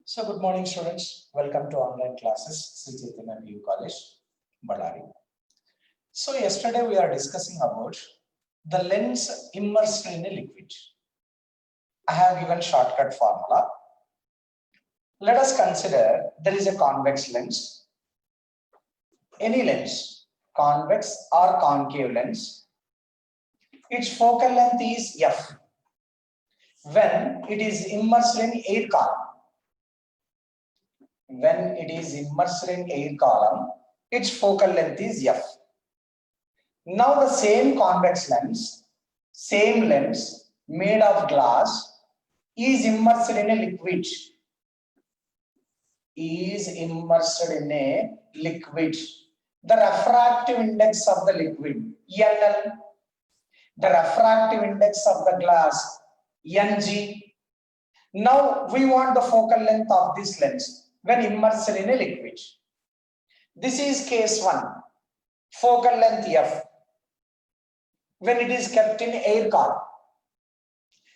So good morning students, welcome to online classes, Sri Chaitanya PU College, Ballari. So yesterday we are discussing about the lens immersed in a liquid. I have given shortcut formula. Let us consider there is a convex lens, any lens, convex or concave lens. Its focal length is f when it is immersed in air column. When it is immersed in air column, its focal length is f. Now the same convex lens, same lens made of glass is immersed in a liquid. The refractive index of the liquid, NL. The refractive index of the glass, Ng. Now we want the focal length of this lens when immersed in a liquid. This is case 1. Focal length f when it is kept in air column.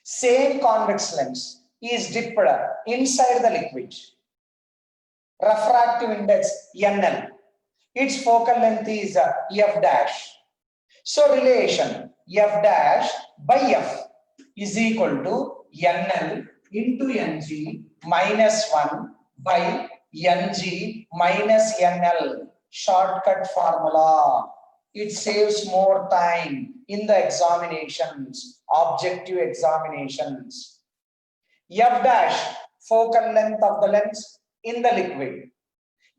Same convex lens is dipped inside the liquid. Refractive index NL. Its focal length is f dash. So relation f dash by f is equal to NL into Ng minus 1 by Ng minus NL. Shortcut formula. It saves more time in the examinations, objective examinations. F dash, focal length of the lens in the liquid.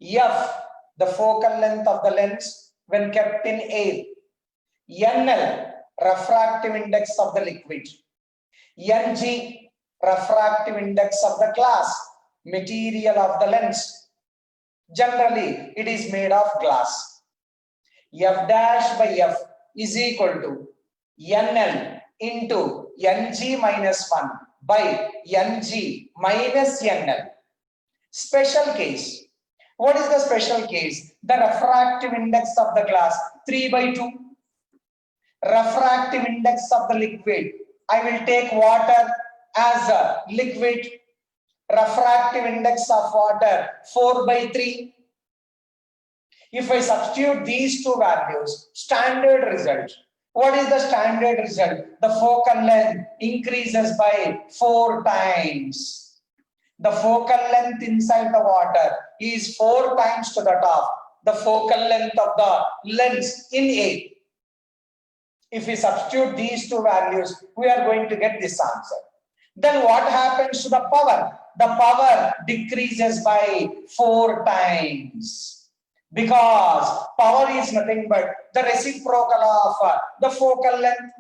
F, the focal length of the lens when kept in air. NL, refractive index of the liquid. Ng, refractive index of the glass, material of the lens. Generally, it is made of glass. F dash by f is equal to NL into Ng minus 1 by Ng minus NL. Special case. What is the special case? The refractive index of the glass 3/2. Refractive index of the liquid. I will take water as a liquid. Refractive index of water 4/3. If I substitute these two values, standard result. What is the standard result? The focal length increases by 4 times. The focal length inside the water is 4 times to that of the focal length of the lens in air. If we substitute these two values, we are going to get this answer. Then what happens to the power? The power decreases by 4 times. Because power is nothing but the reciprocal of the focal length.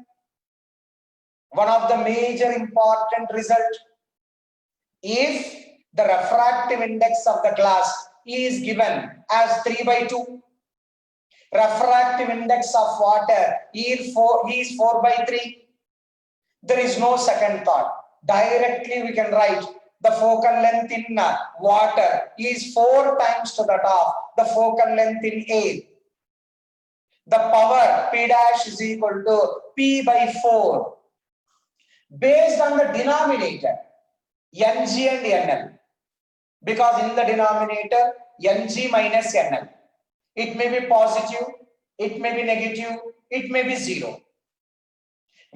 One of the major important result. If the refractive index of the glass is given as 3/2, refractive index of water is 4/3, there is no second thought. Directly we can write the focal length in water is 4 times to that of the focal length in air. The power P dash is equal to P by 4. Based on the denominator, Ng and NL. Because in the denominator, Ng minus NL. It may be positive, it may be negative, it may be 0.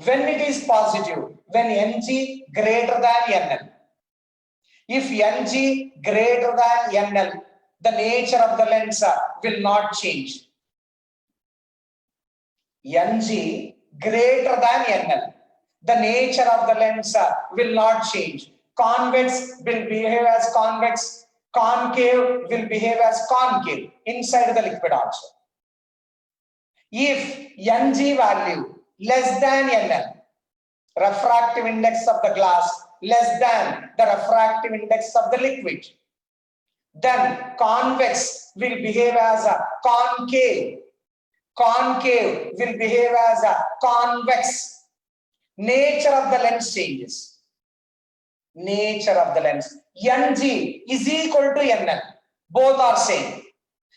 When it is positive, when Ng greater than NL. If Ng greater than NL, the nature of the lens will not change. Ng greater than NL, the nature of the lens will not change. Convex will behave as convex, concave will behave as concave inside the liquid also. If Ng value less than NL, refractive index of the glass less than the refractive index of the liquid, then convex will behave as a concave. Concave will behave as a convex. Nature of the lens changes. Nature of the lens. Ng is equal to NL. Both are same.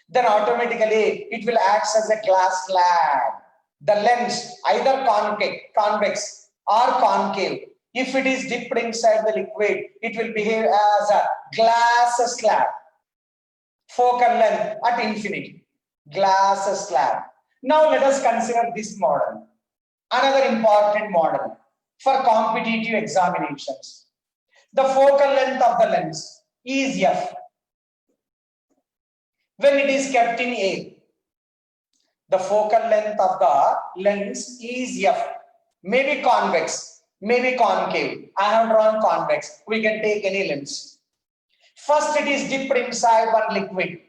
Then automatically it will act as a glass slab. The lens either convex or concave If it is dipped inside the liquid, it will behave as a glass slab. Focal length at infinity. Glass slab. Now let us consider this model. Another important model for competitive examinations. The focal length of the lens is f when it is kept in A. The focal length of the lens is f. Maybe convex, maybe concave. I have drawn convex. We can take any lens. First, it is dipped inside one liquid.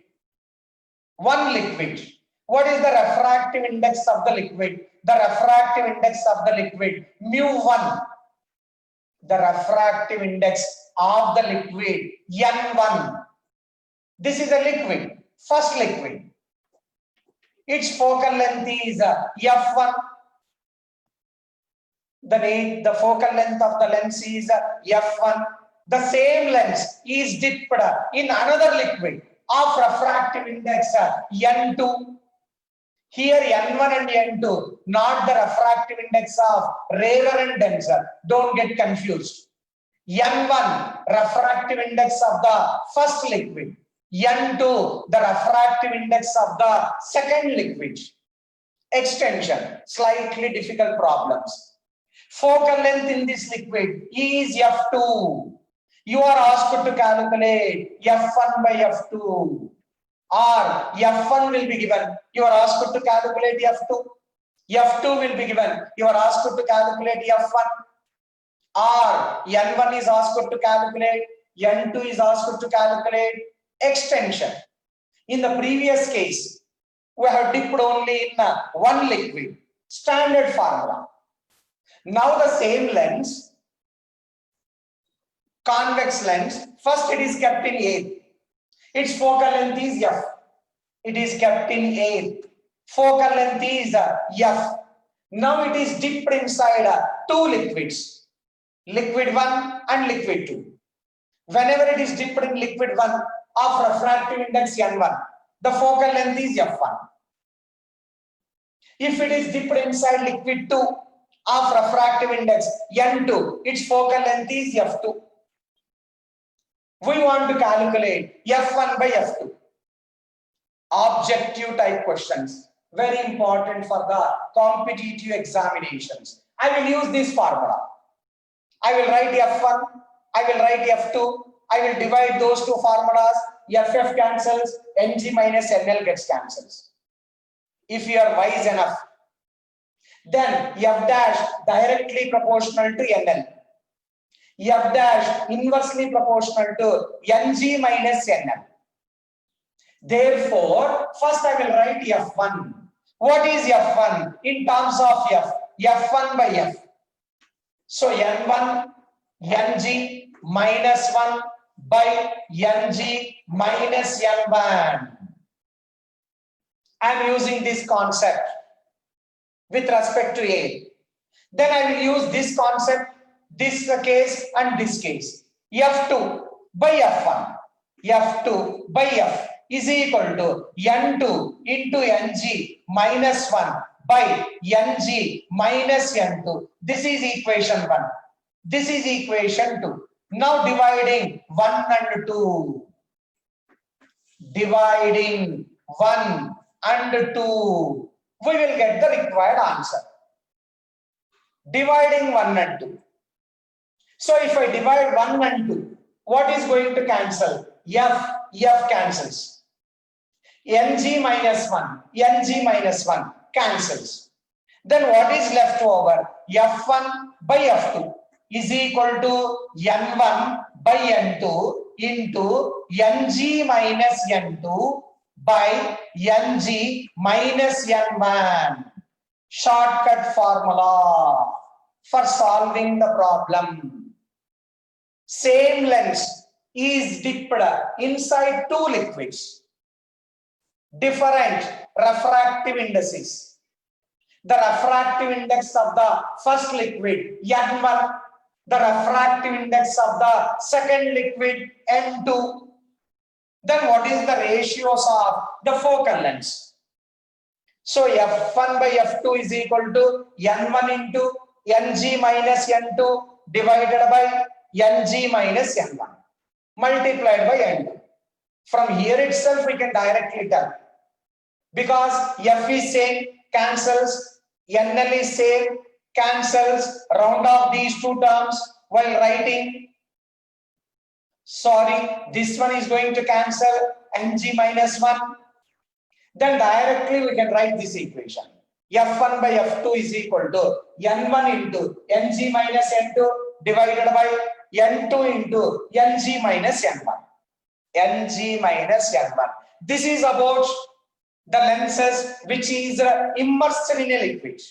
One liquid. What is the refractive index of the liquid? The refractive index of the liquid, mu1. The refractive index of the liquid, n1. This is a liquid, first liquid. Its focal length is f1. The focal length of the lens is f1. The same lens is dipped in another liquid of refractive index n2. Here n1 and n2, not the refractive index of rarer and denser. Don't get confused. n1, refractive index of the first liquid. n2, the refractive index of the second liquid. Extension, slightly difficult problems. Focal length in this liquid is f2. You are asked to calculate f1 by f2. Or f1 will be given, you are asked to calculate f2. f2 will be given, you are asked to calculate f1. Or n1 is asked to calculate, n2 is asked to calculate. Extension. In the previous case, we have dipped only in one liquid. Standard formula. Now the same lens, convex lens, first it is kept in A. Its focal length is f. It is kept in A. Focal length is f. Now it is dipped inside two liquids, liquid 1 and liquid 2. Whenever it is dipped in liquid 1 of refractive index n1, the focal length is f1. If it is dipped inside liquid 2 of refractive index n2, its focal length is f2. We want to calculate f1 by f2. Objective type questions, very important for the competitive examinations. I will use this formula. I will write f1, I will write f2, I will divide those two formulas, ff cancels, ng minus nl gets cancels. If you are wise enough, then f dash directly proportional to nl. F dash inversely proportional to ng minus nl. Therefore, first I will write f1. What is f1 in terms of f? f1 by f. So n1 ng minus 1 by ng minus n1. I am using this concept with respect to A. Then I will use this concept, this case and this case. f2 by f1. f2 by f is equal to n2 into ng minus 1 by ng minus n2. This is equation 1. This is equation 2. Now dividing 1 and 2. Dividing 1 and 2. We will get the required answer. Dividing 1 and 2. So if I divide 1 and 2, what is going to cancel? F cancels. ng minus 1 cancels. Then what is left over? f1 by f2 is equal to n1 by n2 into ng minus n2 by ng minus n1. Shortcut formula for solving the problem. Same lens is dipped inside two liquids. Different refractive indices. The refractive index of the first liquid n1, the refractive index of the second liquid n2. Then what is the ratios of the focal lengths? So f1 by f2 is equal to n1 into ng minus n2 divided by Ng minus N1 multiplied by N2. From here itself we can directly tell, because F is same, cancels, NL is same, cancels, round off these two terms while writing. Sorry, this one is going to cancel, Ng minus 1. Then directly we can write this equation. F1 by F2 is equal to N1 into Ng minus N2 divided by N2 into Ng minus N1. Ng minus N1. This is about the lenses which is immersed in a liquid.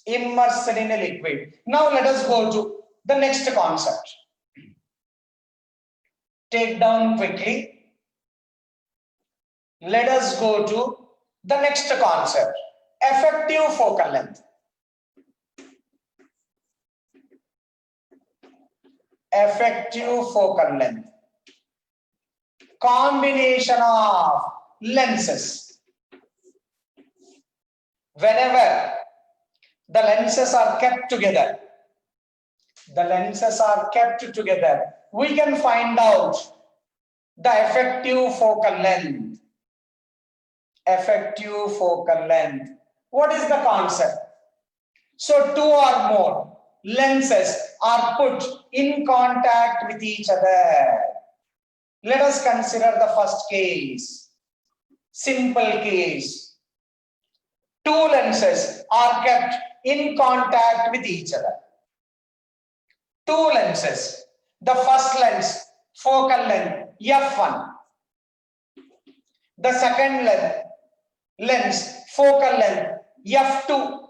Immersed in a liquid. Now let us go to the next concept. Take down quickly. Let us go to the next concept. Effective focal length. Effective focal length. Combination of lenses. Whenever the lenses are kept together, we can find out the effective focal length. Effective focal length. What is the concept? So two or more lenses are put in contact with each other. Let us consider the first case. Simple case. Two lenses are kept in contact with each other. Two lenses. The first lens, focal length F1. The second lens, focal length F2.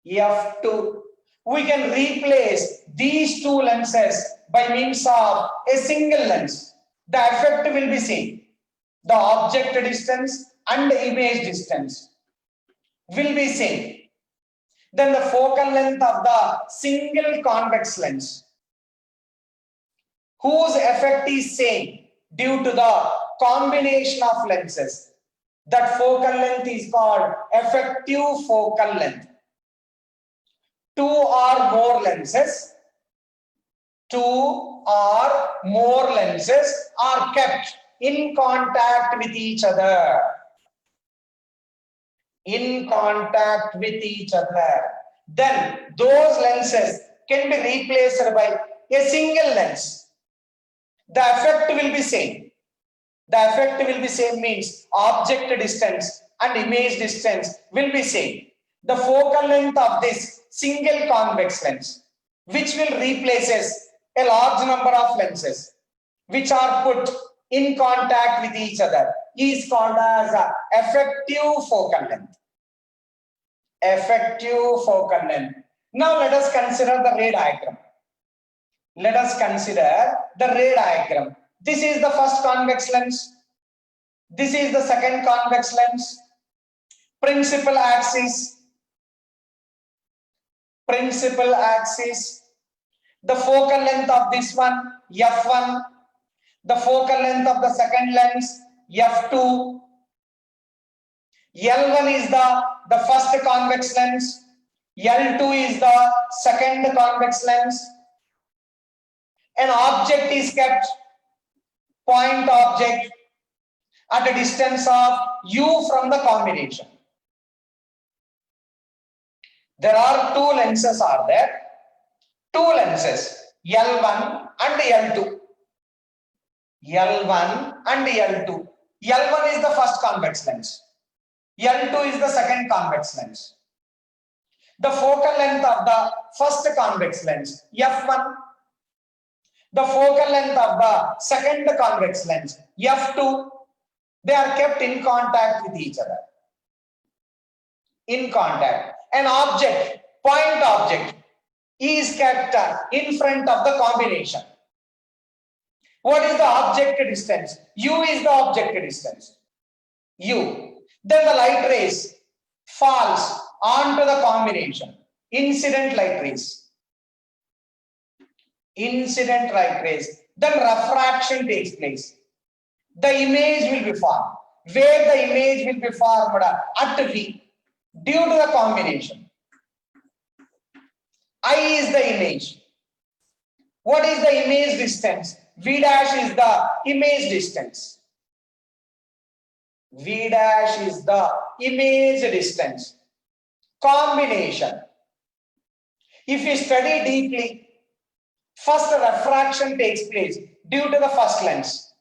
F2. We can replace these two lenses by means of a single lens. The effect will be same. The object distance and the image distance will be same. Then the focal length of the single convex lens, whose effect is same due to the combination of lenses. That focal length is called effective focal length. Two or more lenses are kept in contact with each other. In contact with each other. Then those lenses can be replaced by a single lens. The effect will be same. The effect will be same means object distance and image distance will be same. The focal length of this single convex lens, which will replaces a large number of lenses which are put in contact with each other, is called as effective focal length. Effective focal length. Now let us consider the ray diagram. Let us consider the ray diagram. This is the first convex lens. This is the second convex lens. Principal axis. Principal axis. The focal length of this one, F1. The focal length of the second lens, F2. L1 is the first convex lens. L2 is the second convex lens. An object is kept, point object, at a distance of u from the combination. There are two lenses are there. Two lenses, L1 and L2. L1 and L2. L1 is the first convex lens. L2 is the second convex lens. The focal length of the first convex lens, F1. The focal length of the second convex lens, F2. They are kept in contact with each other. In contact. An object, point object, is kept in front of the combination. What is the object distance? U is the object distance. U. Then the light rays falls onto the combination. Incident light rays. Incident light rays. Then refraction takes place. The image will be formed. Where the image will be formed at V due to the combination. I is the image. What is the image distance? V dash is the image distance. V dash is the image distance. Combination. If you study deeply, first refraction takes place due to the first lens.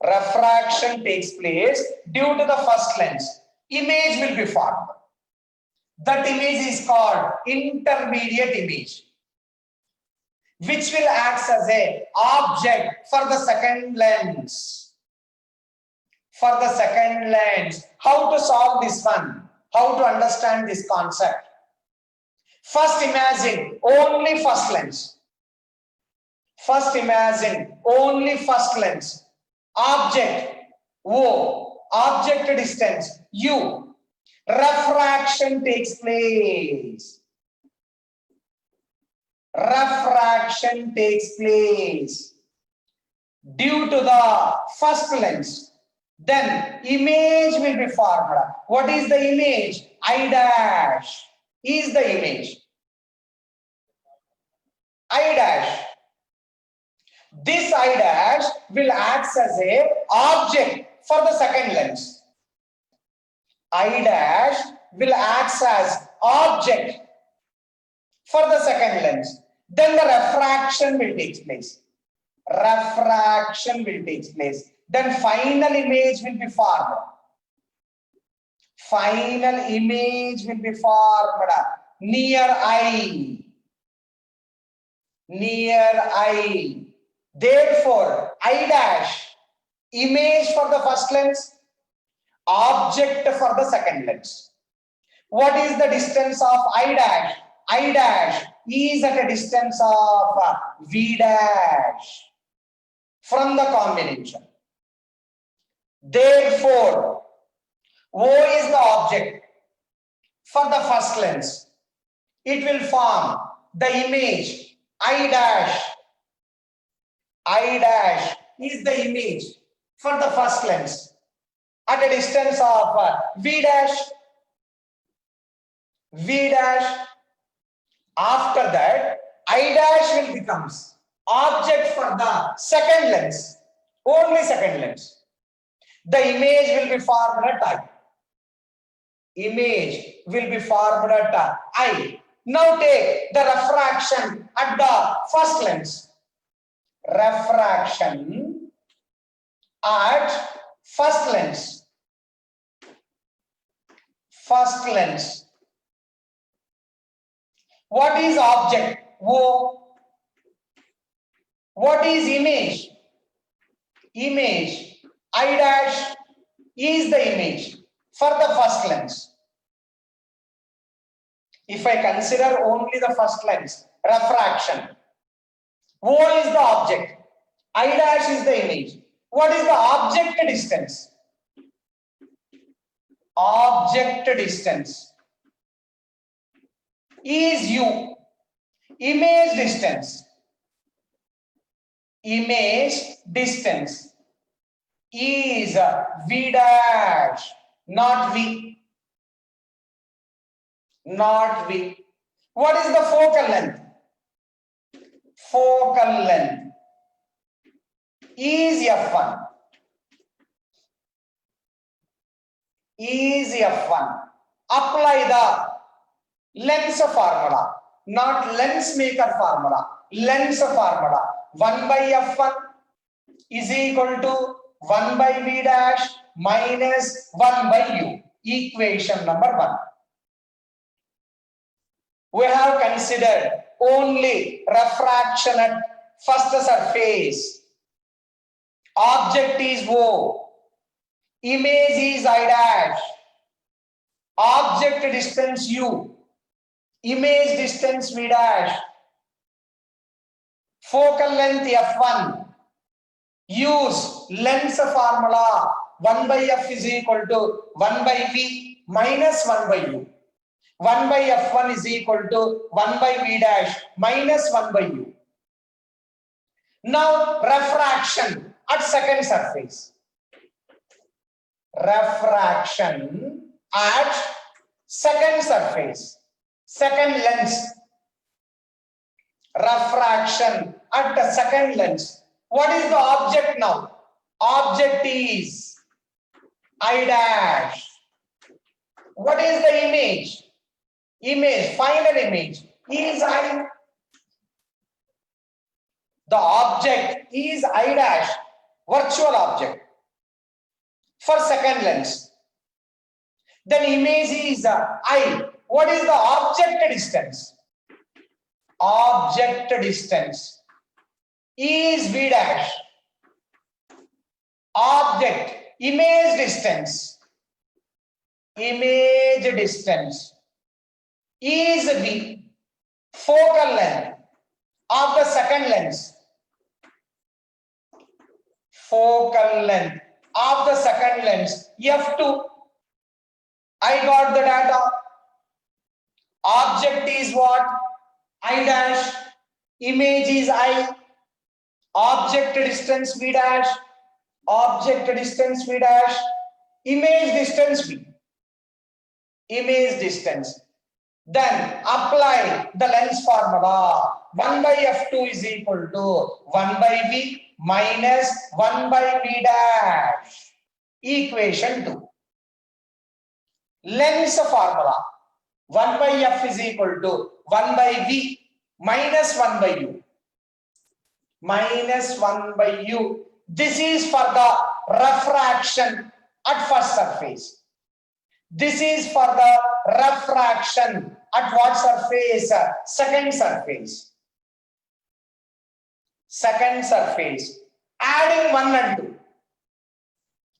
Refraction takes place due to the first lens. Image will be formed. That image is called intermediate image, which will act as an object for the second lens. For the second lens, how to solve this one? How to understand this concept? First imagine only first lens. First imagine only first lens. Object O, object distance U. Refraction takes place. Refraction takes place due to the first lens. Then image will be formed. What is the image? I dash is the image. I dash. This I dash will act as a object for the second lens. I dash will act as object for the second lens. Then the refraction will take place. Refraction will take place. Then final image will be formed. Final image will be formed near I. Near I. Therefore, I dash, image for the first lens, object for the second lens. What is the distance of I dash? I dash is at a distance of V dash from the combination. Therefore, O is the object for the first lens. It will form the image I dash. I dash is the image for the first lens at a distance of V dash. V dash. After that, I dash will becomes object for the second lens, only second lens. The image will be formed at I. Image will be formed at I. Now take the refraction at the first lens. Refraction at first lens. First lens. What is object? O. What is image? Image. I dash is the image for the first lens. If I consider only the first lens, refraction. O is the object. I dash is the image. What is the object distance? Object distance is U. Image distance. Image distance is V dash, not V. Not V. What is the focal length? Focal length is F1. Is F1. Apply the lens formula, not lens maker formula. Lens formula. 1 by F1 is equal to 1 by V dash minus 1 by U. Equation number 1. We have considered only refraction at first surface. Object is O. Image is I dash. Object distance U. Image distance V dash. Focal length F1. Use lens formula. 1 by F is equal to 1 by V minus 1 by U. 1 by F1 is equal to 1 by V dash minus 1 by U. Now refraction at second surface. Refraction at second surface. Second lens. refraction at the second lens. What is the object now? Object is I dash. What is the image? Image, final image is I. The object is I dash, virtual object for second lens. Then image is I. What is the object distance? Object distance is V dash. Object, image distance. Image distance is V. Focal length of the second lens. Focal length of the second lens, F2. I got the data. Object is what? I dash. Image is I. Object distance V dash. Object distance V dash. Image distance V. Image distance. Then apply the lens formula. 1 by F2 is equal to 1 by V minus 1 by V dash. Equation 2. Lens formula. 1 by F is equal to 1 by V minus 1 by U. Minus 1 by U. This is for the refraction at first surface. This is for the refraction at what surface? Second surface. Second surface. Adding 1 and 2.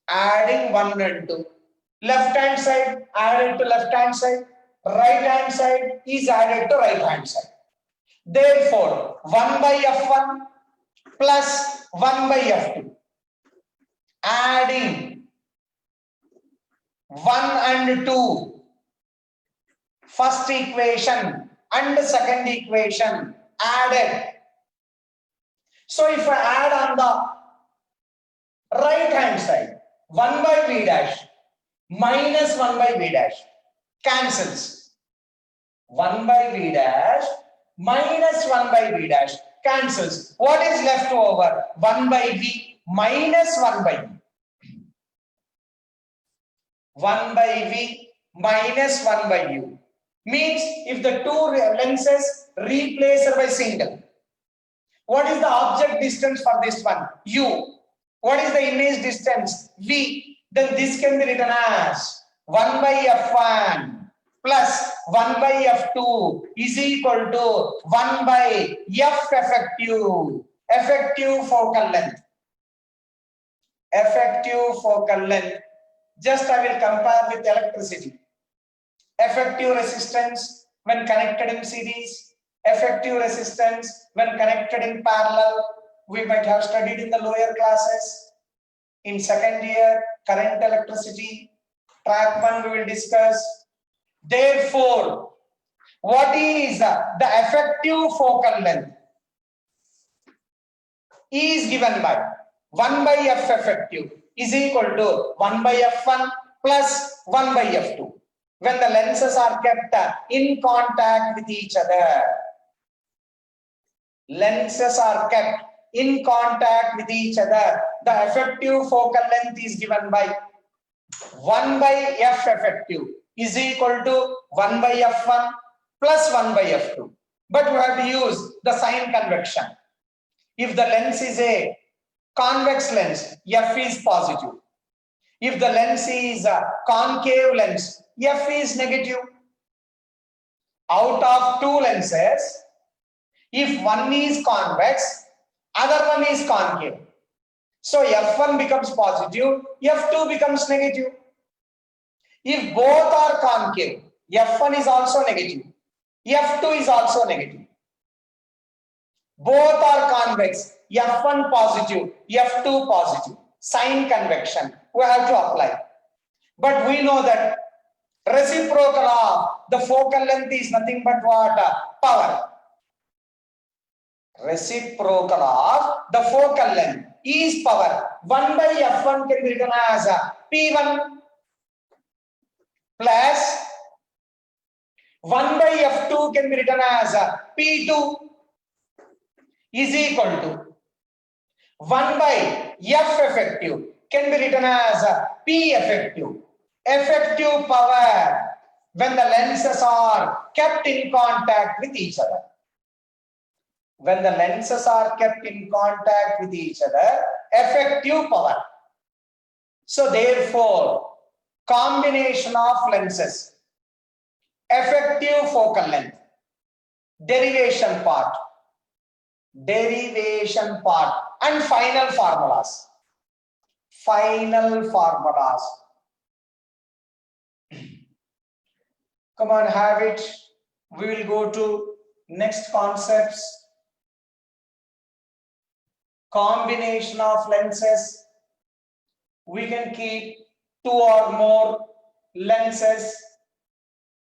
Adding 1 and 2. Left hand side added to left hand side. Right hand side is added to right hand side. Therefore, 1 by F1 plus 1 by F2. Adding 1 and 2. First equation and second equation added. So if I add on the right hand side, 1 by V dash minus 1 by V dash cancels. 1 by V dash minus 1 by V dash cancels. What is left over? 1 by V minus 1 by V. 1 by V minus 1 by U. Means if the two lenses replaced by single. What is the object distance for this one? U. What is the image distance? V. Then this can be written as 1 by F1 plus 1 by F2 is equal to 1 by F effective. Effective focal length. Effective focal length. Just I will compare with electricity. Effective resistance when connected in series. Effective resistance when connected in parallel. We might have studied in the lower classes. In second year, current electricity. Track 1 we will discuss. Therefore, what is the effective focal length? Is given by 1 by F effective is equal to 1 by F1 plus 1 by F2. When the lenses are kept in contact with each other. Lenses are kept in contact with each other. The effective focal length is given by 1 by F effective is equal to 1 by F1 plus 1 by F2. But we have to use the sign convection. If the lens is a convex lens, F is positive. If the lens is a concave lens, F is negative. Out of two lenses, if one is convex, other one is concave. So F1 becomes positive, F2 becomes negative. If both are concave, F1 is also negative, F2 is also negative. Both are convex, F1 positive, F2 positive. Sign convection, we have to apply. But we know that reciprocal of the focal length is nothing but what? Power. Reciprocal of the focal length is power. 1 by F1 can be written as P1 plus 1 by F2 can be written as P2 is equal to 1 by F effective can be written as P effective. Effective power when the lenses are kept in contact with each other. When the lenses are kept in contact with each other, effective power. So therefore, combination of lenses, effective focal length, derivation part, and final formulas. Final formulas. Come on, have it. We will go to next concepts. Combination of lenses. We can keep 2 or more lenses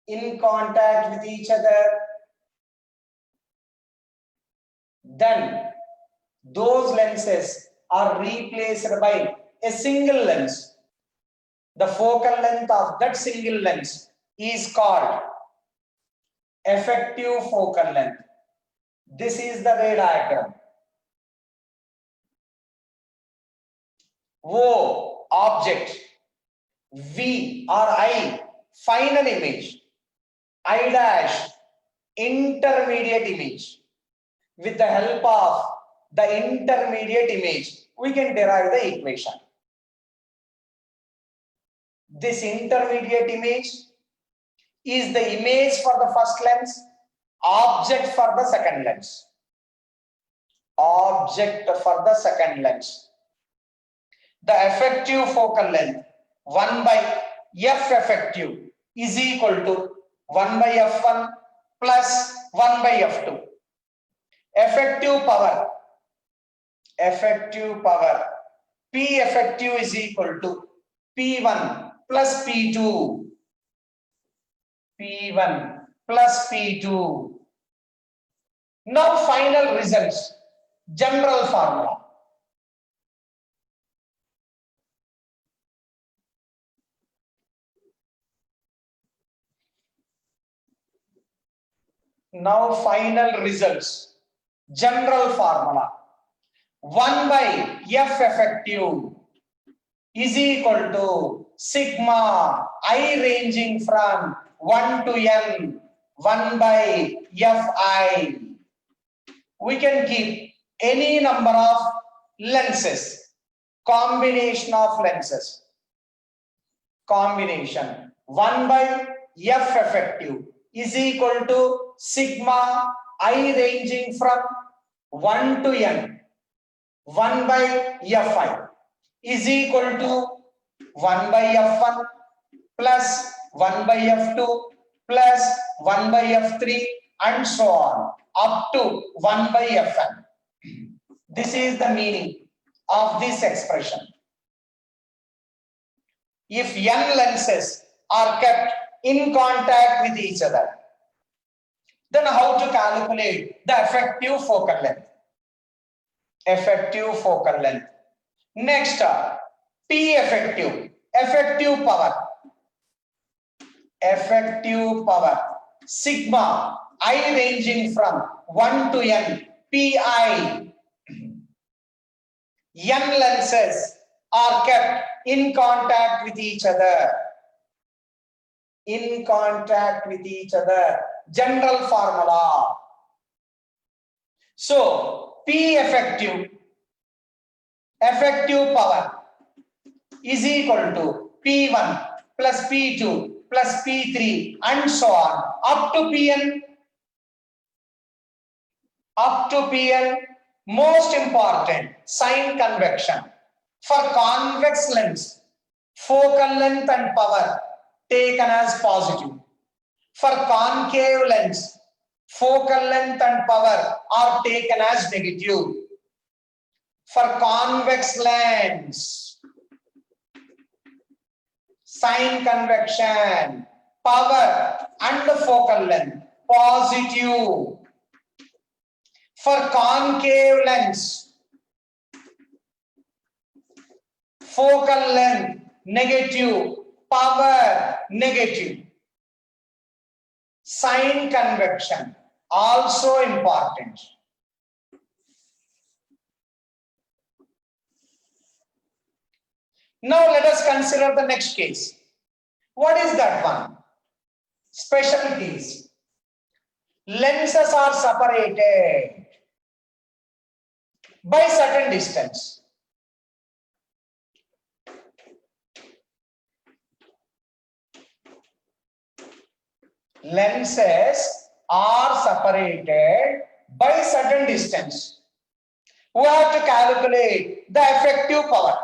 in contact with each other. Then those lenses are replaced by a single lens. The focal length of that single lens is called effective focal length. This is the ray diagram. O, object. V or I, final image. I dash, intermediate image. With the help of the intermediate image, we can derive the equation. This intermediate image is the image for the first lens, object for the second lens. Object for the second lens. The effective focal length 1 by F effective is equal to 1 by F1 plus 1 by F2. Effective power P effective is equal to P1 plus P2. P1 plus P2. Now final results, general formula. Now final results, general formula. 1 by F effective is equal to sigma I ranging from 1 to n, 1 by Fi. We can keep any number of lenses, combination of lenses. Combination 1 by F effective is equal to sigma I ranging from 1 to n, 1 by Fi is equal to 1 by F1 plus 1 by F2 plus 1 by F3 and so on up to 1 by Fn. This is the meaning of this expression. If n lenses are kept in contact with each other, then how to calculate the effective focal length? Effective focal length. Next, P effective, effective power. Effective power, sigma I ranging from 1 to n, Pi. N lenses are kept in contact with each other. In contact with each other. General formula. So, P effective power is equal to P1 plus P2 plus P3 and so on up to Pn. Up to Pn. Most important, sign convection. For convex lens, focal length and power taken as positive. For concave lens, focal length and power are taken as negative. For convex lens, sign convection, power and the focal length positive. For concave lens, focal length negative, power negative. Sign convection also important. Now let us consider the next case. What is that one? Special case. Lenses are separated by certain distance. Lenses are separated by certain distance. We have to calculate the effective power,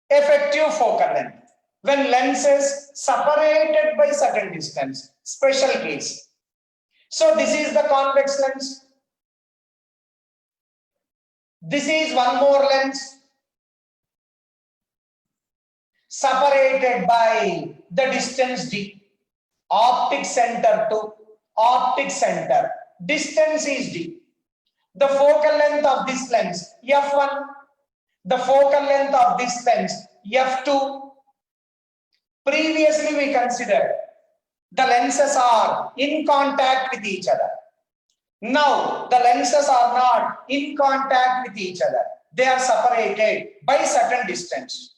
effective focal length. When lenses separated by certain distance, special case. So this is the convex lens. This is one more lens separated by the distance d. Optic center to optic center. Distance is d. The focal length of this lens f1. The focal length of this lens f2. Previously we considered the lenses are in contact with each other. Now the lenses are not in contact with each other. They are separated by certain distance.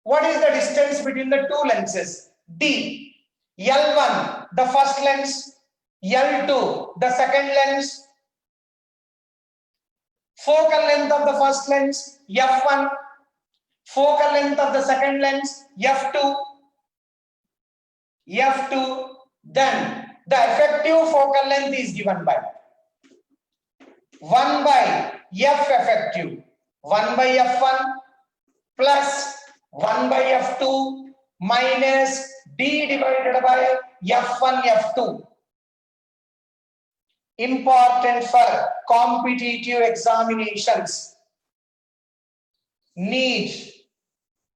What is the distance between the two lenses? D. L1 the first lens, L2 the second lens. Focal length of the first lens f1, focal length of the second lens f2, then the effective focal length is given by 1 by f effective, 1 by f1 plus 1 by f2 minus d divided by f1 f2. Important for competitive examinations. NEET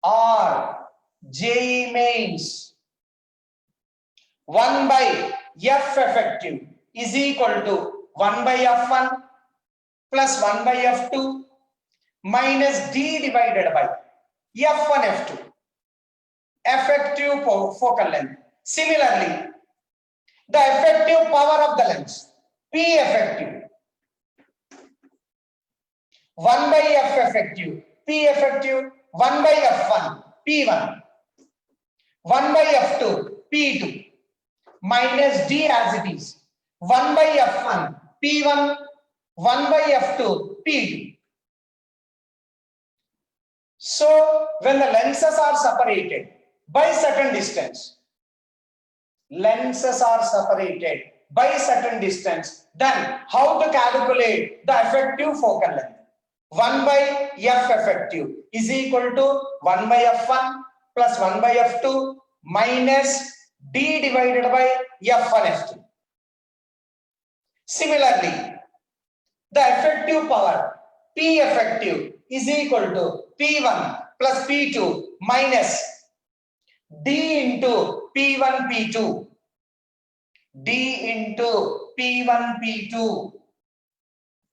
or JEE mains. 1 by f effective is equal to 1 by f1 plus 1 by f2 minus d divided by f1 f2. Effective focal length. Similarly, the effective power of the lens P effective 1 by f effective, P effective 1 by f1 P1, 1 by f2 P2 minus d as it is 1 by f1 P1, 1 by f2 P2. So when the lenses are separated by certain distance, then how to calculate the effective focal length? 1 by f effective is equal to 1 by f1 plus 1 by f2 minus d divided by f1 f2. Similarly, the effective power P effective is equal to P1 plus P2 minus d into P1 P2. D into P1 P2.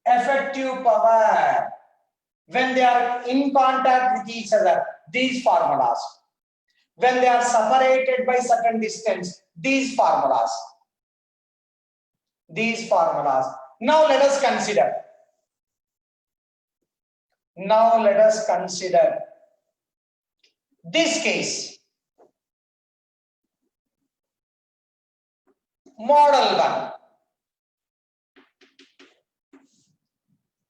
Effective power when they are in contact with each other, these formulas. When they are separated by certain distance, these formulas. Now let us consider this case. Model 1.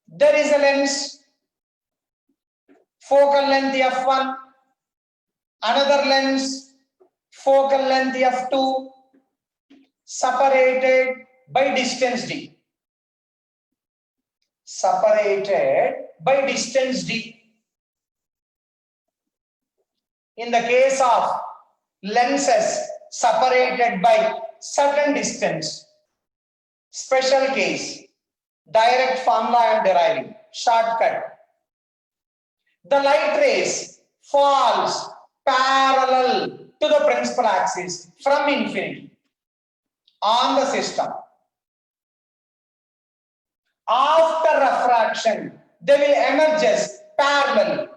There is a lens, focal length f1, another lens, focal length f2, separated by distance d. In the case of lenses separated by certain distance, special case, direct formula I am deriving, shortcut. The light rays falls parallel to the principal axis from infinity on the system. After refraction, they will emerge as parallel.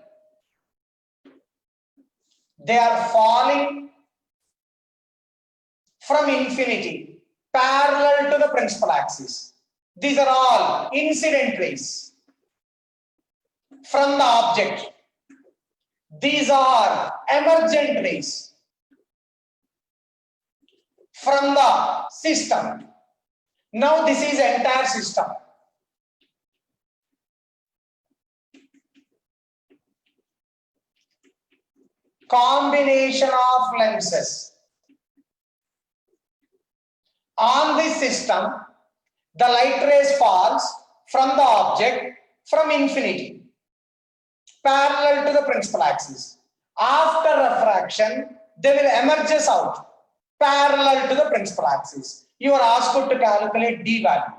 They are falling from infinity parallel to the principal axis. These are all incident rays from the object. These are emergent rays from the system. Now this is entire system. Combination of lenses. On this system, the light rays falls from the object from infinity, parallel to the principal axis. After refraction, they will emerges out, parallel to the principal axis. You are asked to calculate D value,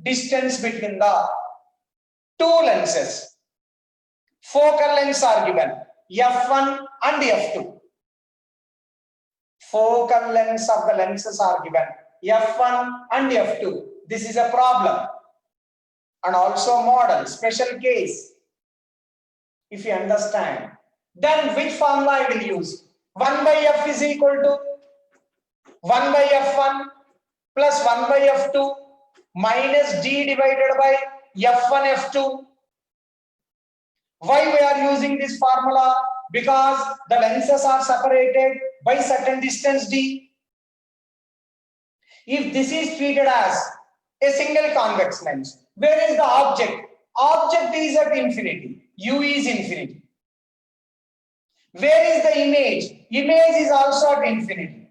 distance between the two lenses. Focal lengths are given, f1 and f2. Focal lengths of the lenses are given, f1 and f2. This is a problem. And also model, special case. If you understand, then which formula I will use? 1 by f is equal to 1 by f1 plus 1 by f2 minus d divided by f1 f2. Why we are using this formula? Because the lenses are separated by certain distance d. If this is treated as a single convex lens, where is the object? Object is at infinity. U is infinity. Where is the image? Image is also at infinity.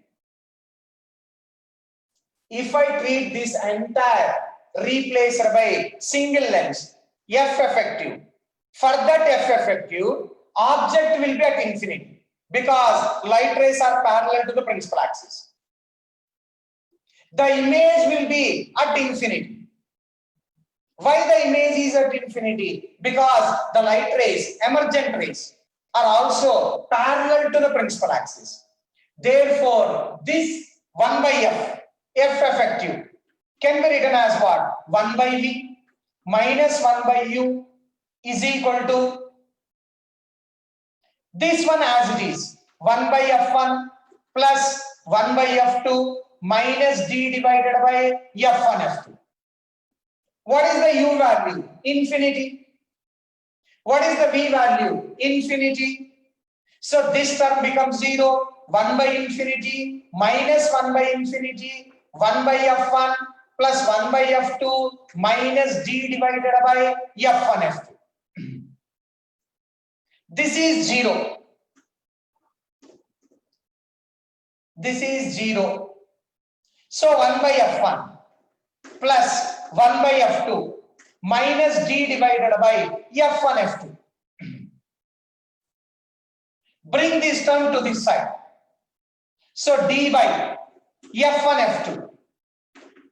If I treat this entire replaced by single lens, f effective, for that f effective, object will be at infinity because light rays are parallel to the principal axis. The image will be at infinity. Why the image is at infinity? Because the light rays, emergent rays, are also parallel to the principal axis. Therefore, this 1 by f effective, can be written as what? 1 by v minus 1 by u is equal to this one as it is, 1 by f1 plus 1 by f2 minus d divided by f1 f2. What is the u value? Infinity. What is the v value? Infinity. So this term becomes 0. 1 by infinity minus 1 by infinity, 1 by f1 plus 1 by f2 minus d divided by f1 f2. This is 0. This is 0. So 1 by f1 plus 1 by f2 minus d divided by f1 f2. Bring this term to this side. So d by f1 f2,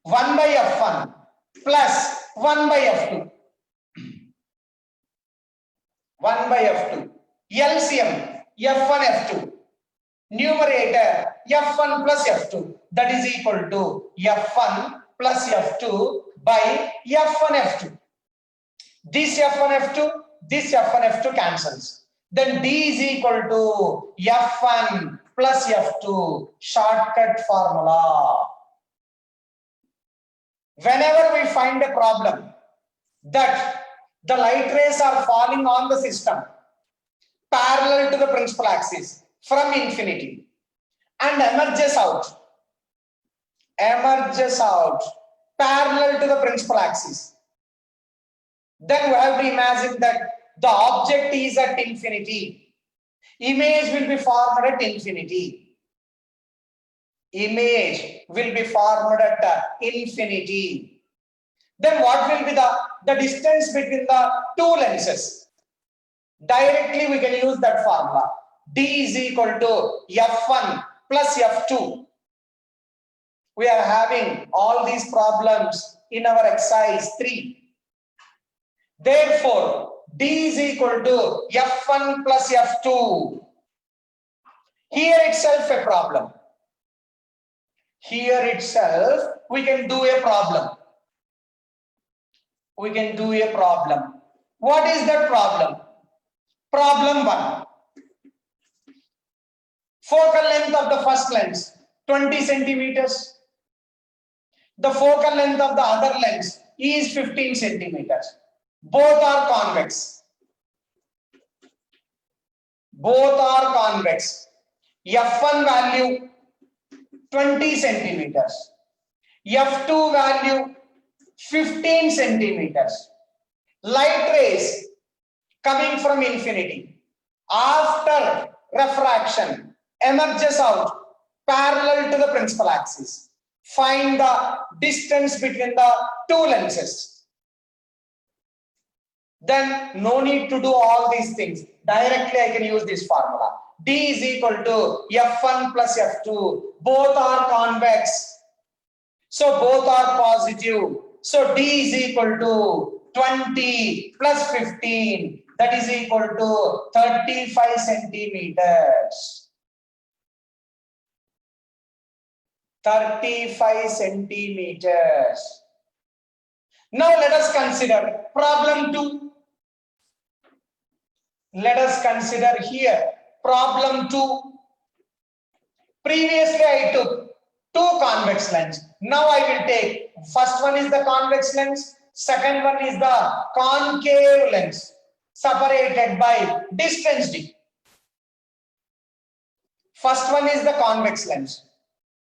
1 by f1 plus 1 by f2, 1 by f2, LCM f1 f2, numerator f1 plus f2, that is equal to f1 plus f2 by f1 f2. This f1 f2, this f1 f2 cancels. Then d is equal to f1 plus f2, shortcut formula. Whenever we find a problem that the light rays are falling on the system parallel to the principal axis from infinity and emerges out parallel to the principal axis, then we have to imagine that the object is at infinity. Image will be formed at infinity. Image will be formed at infinity. Then what will be the distance between the two lenses? Directly we can use that formula. D is equal to f1 plus f2. We are having all these problems in our exercise 3. Therefore, D is equal to f1 plus f2. Here itself a problem. Here itself we can do a problem. We can do a problem. What is that problem? Problem 1. Focal length of the first lens 20 centimeters. The focal length of the other lens is 15 centimeters. Both are convex. both are convex. F1 value 20 centimeters, F2 value 15 centimeters. Light rays coming from infinity after refraction emerges out parallel to the principal axis. Find the distance between the two lenses. Then no need to do all these things. Directly I can use this formula. D is equal to F1 plus F2. Both are convex. So both are positive. So D is equal to 20 plus 15. That is equal to 35 centimeters. 35 centimeters. Now let us consider problem 2. Let us consider here problem 2. Previously I took two convex lens. Now I will take, first one is the convex lens, second one is the concave lens, separated by distance d. First one is the convex lens.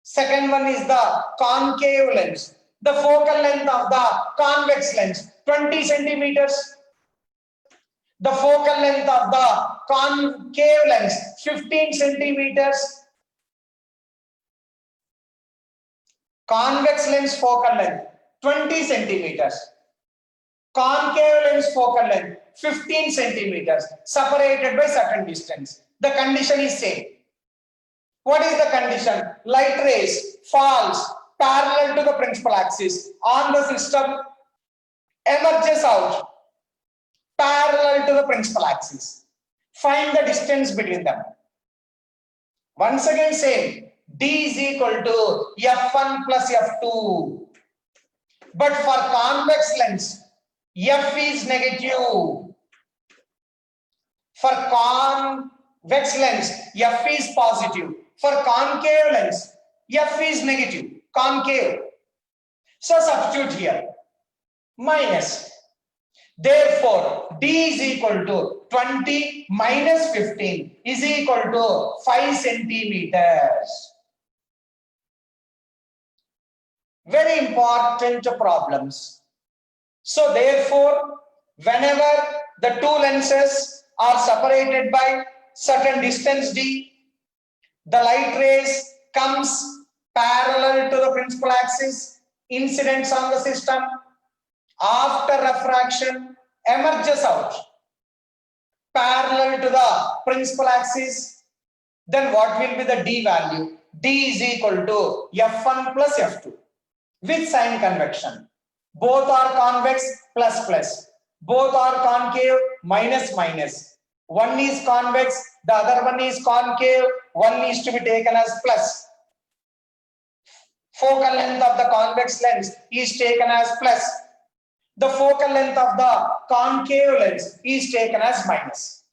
Second one is the concave lens. The focal length of the convex lens 20 centimeters. The focal length of the concave lens 15 centimeters. Convex lens focal length 20 centimeters. Concave lens focal length 15 centimeters, separated by certain distance. The condition is same. What is the condition? Light rays falls parallel to the principal axis on the system, emerges out parallel to the principal axis. Find the distance between them. Once again same. D is equal to F1 plus F2. But for convex lens, F is negative. For convex lens, F is positive. For concave lens, F is negative, concave. So substitute here, minus. Therefore, D is equal to 20 minus 15 is equal to 5 centimeters. Very important problems. So therefore, whenever the two lenses are separated by certain distance d, the light rays comes parallel to the principal axis, incidents on the system, after refraction emerges out parallel to the principal axis. Then what will be the d value? D is equal to F1 plus F2 with sign convection. Both are convex, plus plus. Both are concave, minus minus. One is convex, the other one is concave. One is to be taken as plus. Focal length of the convex lens is taken as plus. The focal length of the concave lens is taken as minus.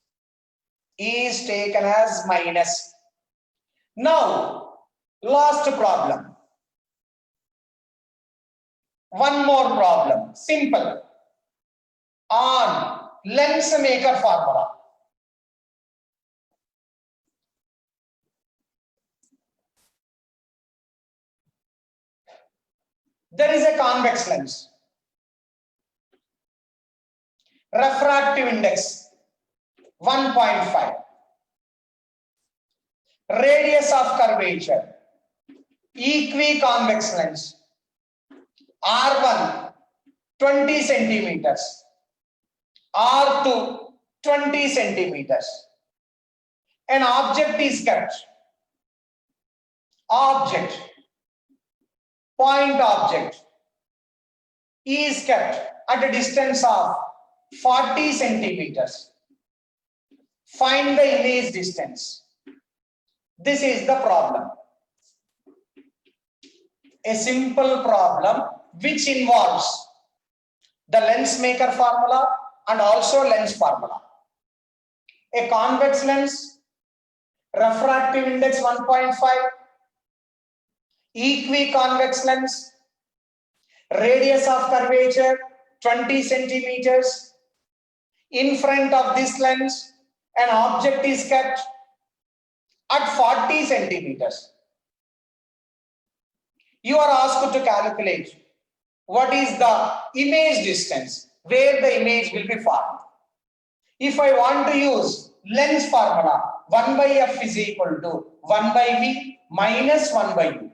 Is taken as minus. Now, last problem. One more problem, simple, on lens maker formula. There is a convex lens. Refractive index 1.5. Radius of curvature, equiconvex lens. R1 20 centimeters, R2 20 centimeters. An object is kept. Object, point object is kept at a distance of 40 centimeters. Find the image distance. This is the problem. A simple problem which involves the lens maker formula and also lens formula. A convex lens, refractive index 1.5, equiconvex lens, radius of curvature 20 centimeters. In front of this lens, an object is kept at 40 centimeters. You are asked to calculate what is the image distance where the image will be formed. If I want to use lens formula, 1 by f is equal to 1 by v minus 1 by u.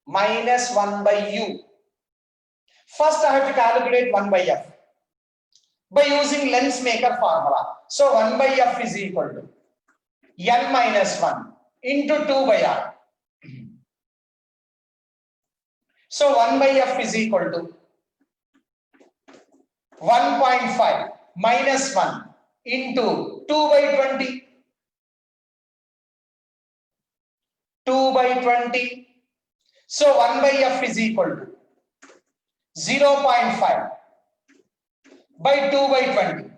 Minus 1 by u. First I have to calculate 1 by f by using lens maker formula. So 1 by f is equal to n minus 1 into 2 by r. So 1 by f is equal to 1.5 minus 1 into 2 by 20. 2 by 20. So 1 by f is equal to 0.5 by 2 by 20.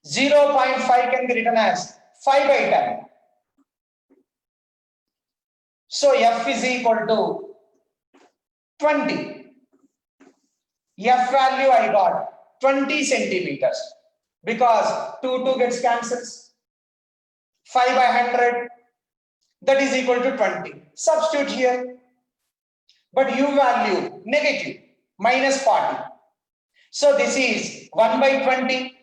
0.5 can be written as 5 by 10. So f is equal to 20. F value I got 20 centimeters because 2 gets cancels. 5 by 100, that is equal to 20. Substitute here. But u value negative, minus 40. So this is 1 by 20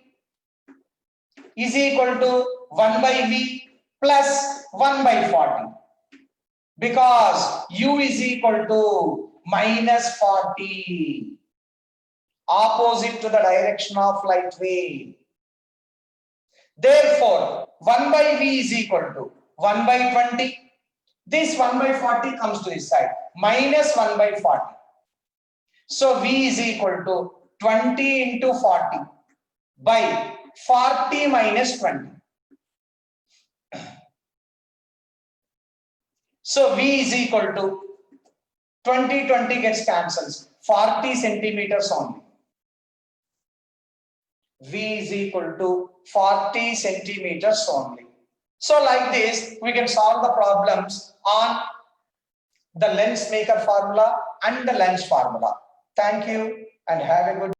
is equal to 1 by v plus 1 by 40. Because u is equal to minus 40. Opposite to the direction of light ray. Therefore, 1 by v is equal to 1 by 20. This 1 by 40 comes to this side. Minus 1 by 40. So v is equal to 20 into 40 by 40 minus 20. So v is equal to 20 gets cancels. 40 centimeters only. V is equal to 40 centimeters only. So like this, we can solve the problems on the lens maker formula and the lens formula. Thank you and have a good day.